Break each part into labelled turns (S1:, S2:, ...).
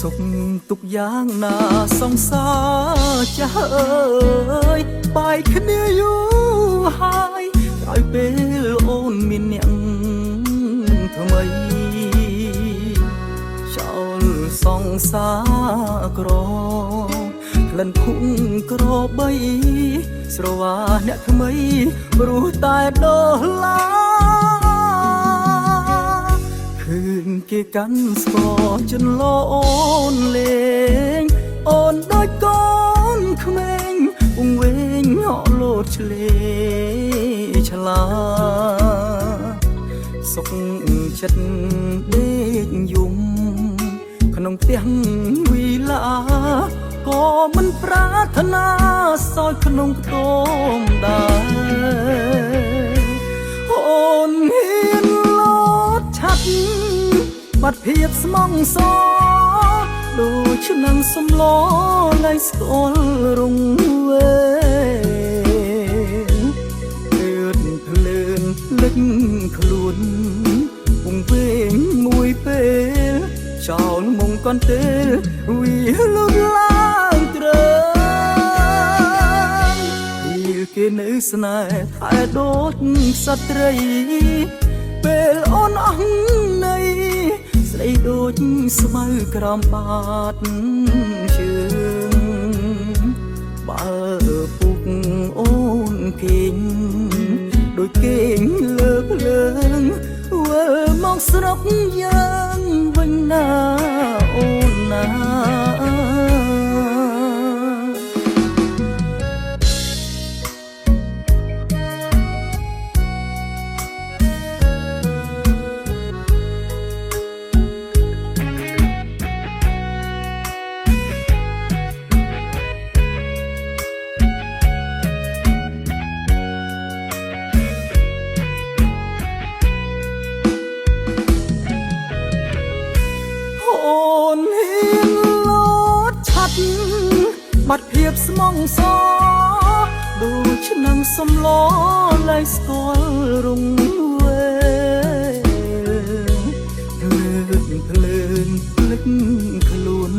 S1: សុខទុកយ៉ាងណាសង្សារចាស់អើយបែកគ្នាយូរហើយឲ្យពេលអូនមានអ្នកថ្មីចោលសង្សារក្រក្លិនភុំក្របីស្រវាអ្នកថ្មីព្រោះតែដល់ឡាឃើញគេកាន់ស្គរចន្លោអូនលេងអូនដូចកូនក្មេងពងវែងហក់លោតឆ្លេឆ្លាសុខចិត្តដេកយំក្នុងផ្ទះវិឡាក៏មិនប្រាថ្នាសោយក្នុងខ្ទមដែរអូនហ៊ានលោតឆាត់បាត់ភាពស្មងសដូចនឹងសំឡនៃស្គាល់រងវែងលឿនភ្លើនលឹកខ្លួនពងវែងមួយពេលចោលមុំកន្ទេលវាលូតឡើងត្រឹមពេលគេនៅស្នេហ៍ថែដូចសត្រីពេលអូនអស់នៃស្ដីដូចស្មៅក្រំបាតជើងបើពុកអូនគេងដូចគេងលើកលើងវិលមកស្រុកយើងវិញណាអូនណាបាត់ភាពស្មងសដូចនឹងសំឡនៃស្គាល់រងវែងភ្លើនភ្លេចខ្លួន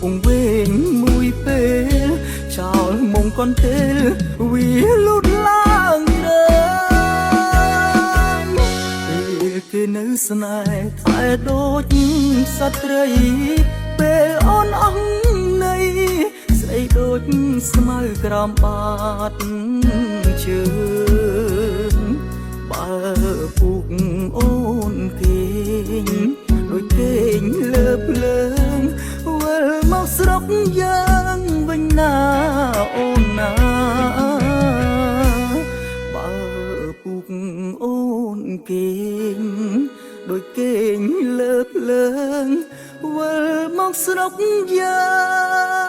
S1: ពងវែងមួយពេលចោលមុំកន្ទេលវាលូតឡើងត្រឹមពេលគេនៅស្នេហ៍ថែដូចសត្រីពេលអូនអស់នៃស្ដីដូចស្មៅក្រំបាតជើងបើពុកអូនគេងដូចគេងលើភ្លើងវិលមកស្រុកយើងវិញណាអូនណាបើពុកអូនគេងដូចគេងលើភ្លើងវិលមកស្រុកយើង